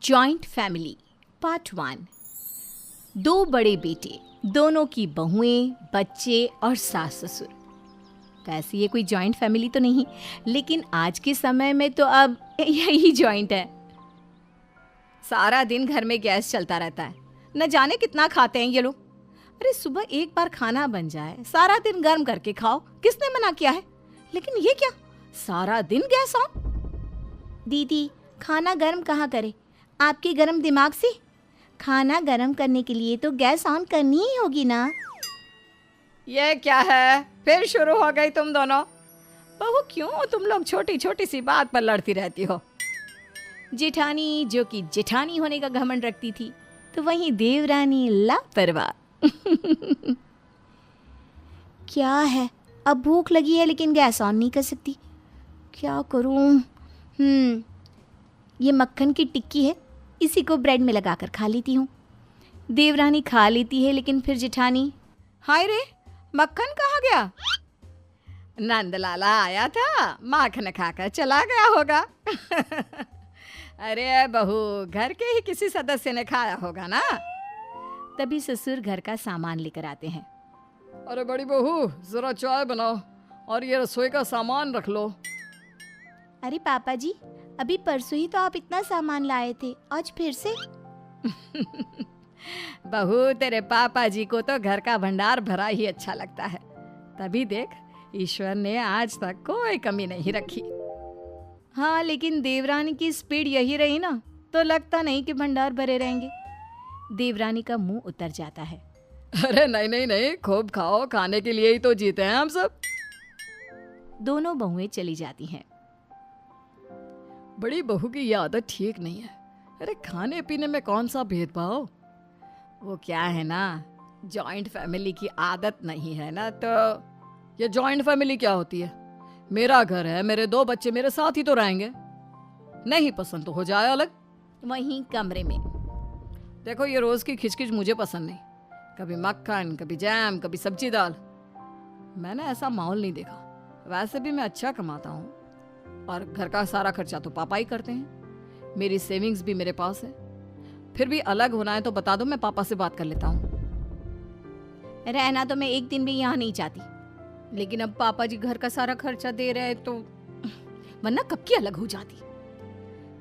Joint family part 1। दो बड़े बेटे, दोनों की बहुएं, बच्चे और सास ससुर। वैसे ये कोई जॉइंट फैमिली तो नहीं, लेकिन आज के समय में तो अब यही जॉइंट है। सारा दिन घर में गैस चलता रहता है, न जाने कितना खाते हैं ये लोग। अरे सुबह एक बार खाना बन जाए, सारा दिन गर्म करके खाओ, किसने मना किया है? लेकिन ये क्या, सारा दिन गैस ऑन। दीदी, खाना गर्म कहाँ करे? आपके गर्म दिमाग से खाना गर्म करने के लिए तो गैस ऑन करनी ही होगी ना। ये क्या है, फिर शुरू हो गई तुम दोनों। बहू, क्यों तुम लोग छोटी छोटी सी बात पर लड़ती रहती हो? जेठानी जो कि जेठानी होने का घमंड रखती थी, तो वहीं देवरानी लापरवाह। क्या है, अब भूख लगी है लेकिन गैस ऑन नहीं कर सकती। क्या करूं? ये मक्खन की टिक्की है, इसी को ब्रेड में लगाकर खा लेती हूँ। देवरानी खा लेती है, लेकिन फिर जेठानी, हाय रे, मक्खन कहाँ गया? नंदलाला आया था, माखन खाकर चला गया होगा। अरे बहू, घर के ही किसी सदस्य ने खाया होगा ना। तभी ससुर घर का सामान लेकर आते हैं। अरे बड़ी बहू, जरा चाय बनाओ और ये रसोई का सामान रख लो। अरे पापा जी, अभी परसों ही तो आप इतना सामान लाए थे, आज फिर से? बहू, तेरे पापा जी को तो घर का भंडार भरा ही अच्छा लगता है। तभी देख, ईश्वर ने आज तक कोई कमी नहीं रखी। हाँ, लेकिन देवरानी की स्पीड यही रही ना, तो लगता नहीं कि भंडार भरे रहेंगे। देवरानी का मुंह उतर जाता है। अरे नहीं नहीं नहीं, खूब खाओ, खाने के लिए ही तो जीते हैं हम सब। दोनों बहुएं चली जाती हैं। बड़ी बहू की ये आदत ठीक नहीं है। अरे खाने पीने में कौन सा भेदभाव? वो क्या है ना, जॉइंट फैमिली की आदत नहीं है ना, तो ये जॉइंट फैमिली क्या होती है? मेरा घर है, मेरे दो बच्चे मेरे साथ ही तो रहेंगे। नहीं पसंद तो हो जाए अलग। वहीं कमरे में देखो, ये रोज की खिचखिच मुझे पसंद नहीं। कभी मक्खन, कभी जैम, कभी सब्जी दाल। मैंने ऐसा माहौल नहीं देखा। वैसे भी मैं अच्छा कमाता हूँ और घर का सारा खर्चा तो पापा ही करते हैं। मेरी सेविंग्स भी मेरे पास है। फिर भी अलग होना है तो बता दो, मैं पापा से बात कर लेता हूँ। रहना तो मैं एक दिन भी यहाँ नहीं चाहती, लेकिन अब पापा जी घर का सारा खर्चा दे रहे हैं, तो वरना कब की अलग हो जाती।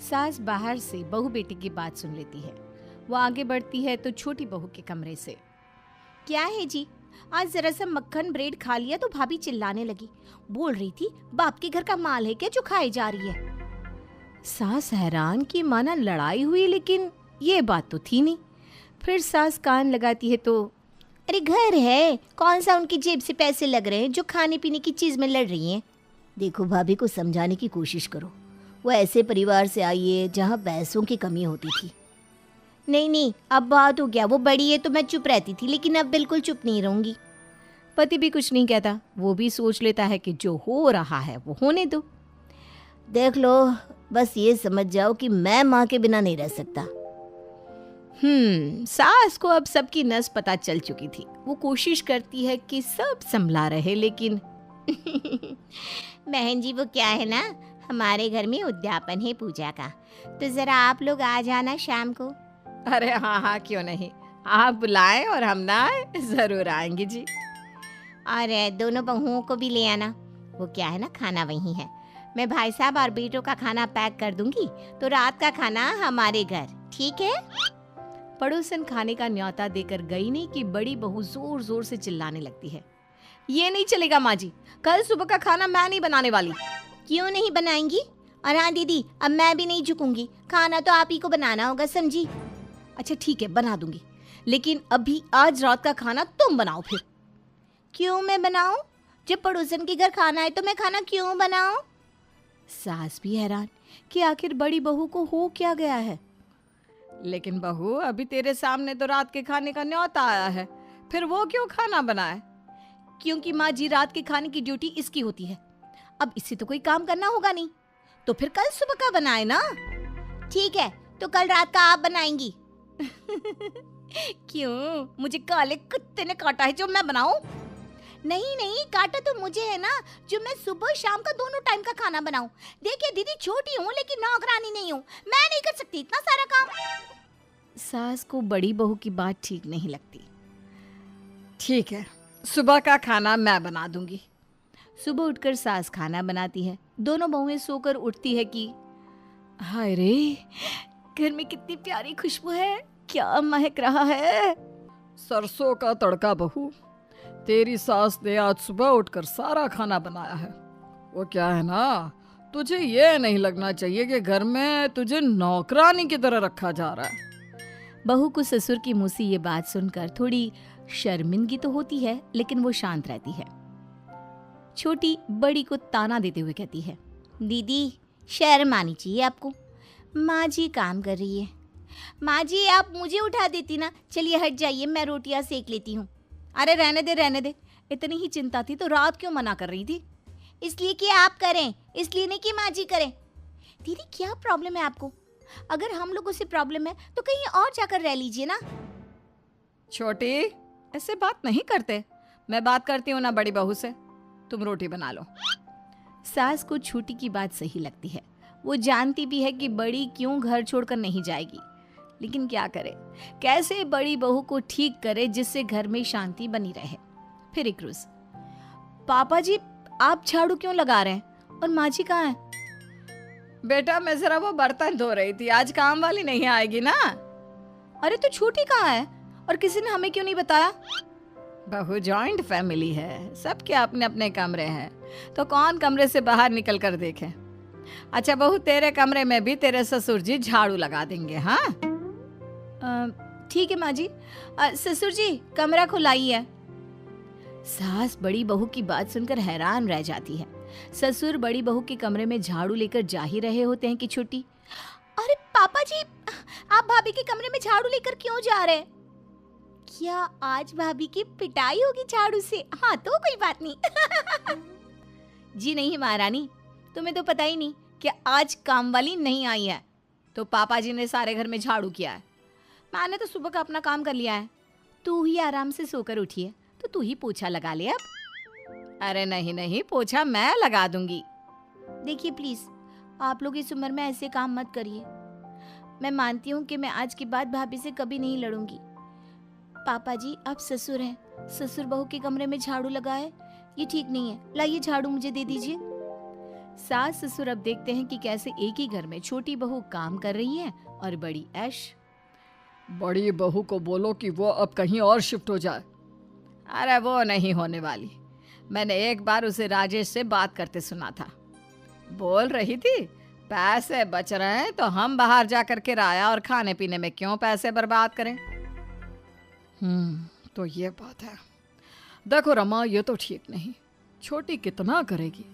सास बाहर से बहू बेटी की बात सुन लेती है। वो आगे बढ़ती है तो छोटी बहू के कमरे से, क्या है जी, आज जरा सा मक्खन ब्रेड खा लिया तो भाभी चिल्लाने लगी। बोल रही थी बाप के घर का माल है क्या जो खाई जा रही है। सास हैरान कि माना लड़ाई हुई, लेकिन ये बात तो थी नहीं। फिर सास कान लगाती है तो, अरे घर है, कौन सा उनकी जेब से पैसे लग रहे हैं जो खाने पीने की चीज में लड़ रही हैं। देखो, भाभी को समझाने की कोशिश करो। वो ऐसे परिवार से आई है जहाँ पैसों की कमी होती थी। नहीं, अब बात हो गया, वो बड़ी है तो मैं चुप रहती थी, लेकिन अब बिल्कुल चुप नहीं रहूंगी। पति भी कुछ नहीं कहता, वो भी सोच लेता है कि जो हो रहा है वो होने दो। देख लो, बस ये समझ जाओ कि मैं माँ के बिना नहीं रह सकता। सास को अब सबकी नस पता चल चुकी थी। वो कोशिश करती है कि सब संभला रहे, लेकिन बहन जी, वो क्या है ना, हमारे घर में उद्यापन है पूजा का, तो जरा आप लोग आ जाना शाम को। अरे हाँ, क्यों नहीं, आप बुलाएं और हम ना आए, जरूर आएंगे जी। और दोनों बहुओं को भी ले आना। वो क्या है ना, खाना वही है। मैं भाई साहब और बेटों का खाना पैक कर दूंगी, तो रात का खाना हमारे घर, ठीक है? पड़ोसन खाने का न्योता देकर गई नहीं कि बड़ी बहू जोर जोर से चिल्लाने लगती है। ये नहीं चलेगा माँ जी, कल सुबह का खाना मैं नहीं बनाने वाली। क्यों नहीं बनाएंगी? और हाँ दीदी, अब मैं भी नहीं झुकूंगी, खाना तो आप ही को बनाना होगा, समझी? अच्छा ठीक है, बना दूंगी, लेकिन अभी आज रात का खाना तुम बनाओ। फिर क्यों मैं बनाऊं? जब पड़ोसन के घर खाना है तो मैं खाना क्यों बनाऊं? सास भी हैरान कि आखिर बड़ी बहू को हो क्या गया है। लेकिन बहू, अभी तेरे सामने तो रात के खाने का न्योता आया है, फिर वो क्यों खाना बनाए? क्योंकि माँ जी, रात के खाने की ड्यूटी इसकी होती है। अब इससे तो कोई काम करना होगा नहीं, तो फिर कल सुबह का बनाए ना। ठीक है, तो कल रात का आप बनाएंगी। क्यों, मुझे काले कुत्ते ने काटा है जो मैं बनाऊं? नहीं नहीं, काटा तो मुझे है ना, जो मैं सुबह शाम का दोनों टाइम का खाना बनाऊं। देखिए दीदी, छोटी हूँ लेकिन नौकरानी नहीं हूँ, मैं नहीं कर सकती इतना सारा काम। सास को बड़ी बहू की बात ठीक नहीं लगती। ठीक है, सुबह का खाना मैं बना दूंगी। सुबह उठकर सास खाना बनाती है। दोनों बहुएं सोकर उठती है कि हाय रे, घर में कितनी प्यारी खुशबू है, क्या महक रहा है। सरसों का तड़का बहू, तेरी सास ने आज सुबह उठकर सारा खाना बनाया है। वो क्या है ना, तुझे ये नहीं लगना चाहिए कि घर में तुझे नौकरानी की तरह रखा जा रहा है। बहू को ससुर की मुंह से ये बात सुनकर थोड़ी शर्मिंदगी तो होती है, लेकिन वो शांत रहती है। छोटी बड़ी को ताना देते हुए कहती है, दीदी शर्म आनी चाहिए आपको, माँ जी काम कर रही है। माँ जी आप मुझे उठा देती ना, चलिए हट जाइए, मैं रोटियां सेक लेती हूँ। अरे रहने दे, इतनी ही चिंता थी तो रात क्यों मना कर रही थी? इसलिए कि आप करें, इसलिए नहीं कि माँ जी करें। दीदी क्या प्रॉब्लम है आपको? अगर हम लोगों से प्रॉब्लम है तो कहीं और जाकर रह लीजिए ना। छोटी, ऐसे बात नहीं करते, मैं बात करती हूँ ना बड़ी बहू से। तुम रोटी बना लो। सास को छोटी की बात सही लगती है। वो जानती भी है कि बड़ी क्यों घर छोड़कर नहीं जाएगी, लेकिन क्या करे, कैसे बड़ी बहू को ठीक करे जिससे घर में शांति बनी रहे। फिर एक रोज, पापा जी आप झाड़ू क्यों लगा रहे हैं और माँ जी कहाँ हैं? बेटा मैं जरा वो बर्तन धो रही थी, आज काम वाली नहीं आएगी ना। अरे तो छोटी कहाँ है और किसी ने हमें क्यों नहीं बताया? बहू जॉइंट फैमिली है, सबके अपने अपने कमरे हैं, तो कौन कमरे से बाहर निकल कर देखे। अच्छा बहू, तेरे कमरे में भी तेरे ससुर जी झाड़ू लगा देंगे। हाँ ठीक है माँ जी। ससुर जी कमरा खुलाई है। सास बड़ी बहू की बात सुनकर हैरान रह जाती है। ससुर बड़ी बहू के कमरे में झाड़ू लेकर जा ही रहे होते हैं कि छोटी, अरे पापा जी आप भाभी के कमरे में झाड़ू लेकर क्यों जा रहे हैं? क्या आज भाभी की पिटाई होगी झाड़ू से? हाँ तो कोई बात नहीं। जी नहीं महारानी, तुम्हें तो पता ही नहीं कि आज काम वाली नहीं आई है, तो पापा जी ने सारे घर में झाड़ू किया है। मैंने तो सुबह का अपना काम कर लिया है। तू ही आराम से सोकर उठी है तो तू ही पोछा लगा ले अब। अरे नहीं, पोछा मैं लगा दूंगी। देखिए प्लीज, आप लोग इस उम्र में ऐसे काम मत करिए। मैं मानती हूँ कि मैं आज के बाद भाभी से कभी नहीं लड़ूंगी। पापा जी आप ससुर हैं, ससुर बहू के कमरे में झाड़ू लगाए, ये ठीक नहीं है। लाइए झाड़ू मुझे दे दीजिए। सास ससुर अब देखते हैं कि कैसे एक ही घर में छोटी बहू काम कर रही है और बड़ी ऐश। बड़ी बहू को बोलो कि वो अब कहीं और शिफ्ट हो जाए। अरे वो नहीं होने वाली, मैंने एक बार उसे राजेश से बात करते सुना था। बोल रही थी पैसे बच रहे हैं तो हम बाहर जाकर किराया और खाने पीने में क्यों पैसे बर्बाद करें। तो ये बात है। देखो रमा, ये तो ठीक नहीं, छोटी कितना करेगी।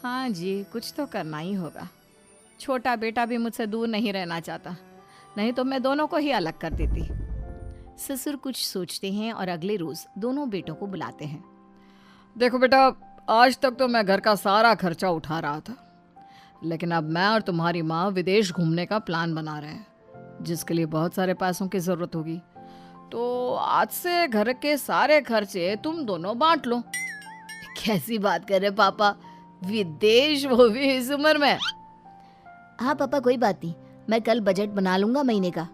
हाँ जी, कुछ तो करना ही होगा। छोटा बेटा भी मुझसे दूर नहीं रहना चाहता, नहीं तो मैं दोनों को ही अलग कर देती। ससुर कुछ सोचते हैं और अगले रोज दोनों बेटों को बुलाते हैं। देखो बेटा, आज तक तो मैं घर का सारा खर्चा उठा रहा था, लेकिन अब मैं और तुम्हारी माँ विदेश घूमने का प्लान बना रहे हैं, जिसके लिए बहुत सारे पैसों की जरूरत होगी। तो आज से घर के सारे खर्चे तुम दोनों बांट लो। कैसी बात कर रहे पापा, विदेश, वो भी इस उम्र में? हाँ पापा कोई बात नहीं, मैं कल बजट बना लूंगा महीने का।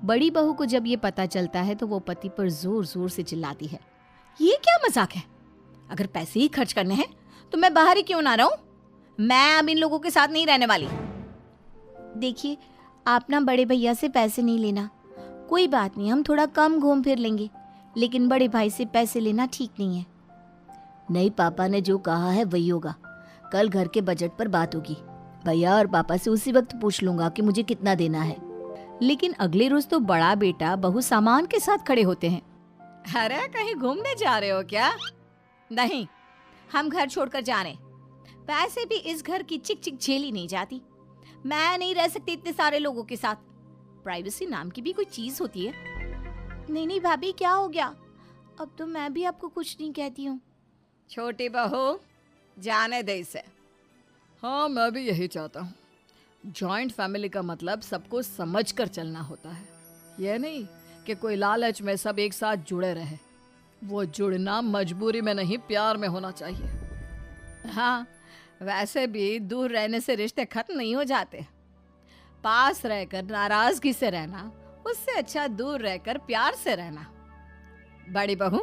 बड़ी बहू को जब ये पता चलता है तो वो पति पर जोर जोर से चिल्लाती है, ये क्या मजाक है? अगर पैसे ही खर्च करने हैं तो मैं बाहर ही क्यों ना रहूं? मैं अब इन लोगों के साथ नहीं रहने वाली। देखिए आप ना बड़े भैया से पैसे नहीं लेना, कोई बात नहीं, हम थोड़ा कम घूम फिर लेंगे, लेकिन बड़े भाई से पैसे लेना ठीक नहीं है। नहीं, पापा ने जो कहा है वही होगा। कल घर के बजट पर बात होगी, भैया और पापा से उसी वक्त पूछ लूंगा कि मुझे कितना देना है। लेकिन अगले रोज तो बड़ा बेटा बहू सामान के साथ खड़े होते हैं। अरे कहीं घूमने जा रहे हो क्या? नहीं, हम घर छोड़कर जा रहे हैं। वैसे भी इस घर की चिक चिक झेली नहीं जाती, मैं नहीं रह सकती इतने सारे लोगों के साथ। प्राइवेसी नाम की भी कोई चीज होती है। नहीं भाभी क्या हो गया, अब तो मैं भी आपको कुछ नहीं कहती हूँ। छोटी बहू जाने दे इसे। हाँ मैं भी यही चाहता हूँ। जॉइंट फैमिली का मतलब सबको समझ कर चलना होता है, यह नहीं कि कोई लालच में सब एक साथ जुड़े रहे। वो जुड़ना मजबूरी में नहीं, प्यार में होना चाहिए। हाँ, वैसे भी दूर रहने से रिश्ते खत्म नहीं हो जाते। पास रहकर नाराजगी से रहना उससे अच्छा दूर रहकर प्यार से रहना। बड़ी बहू,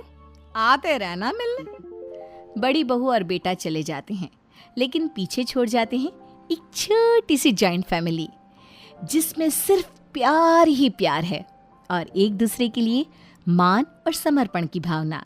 आते रहना मिलने। बड़ी बहू और बेटा चले जाते हैं, लेकिन पीछे छोड़ जाते हैं एक छोटी सी जॉइंट फैमिली जिसमें सिर्फ प्यार ही प्यार है और एक दूसरे के लिए मान और समर्पण की भावना।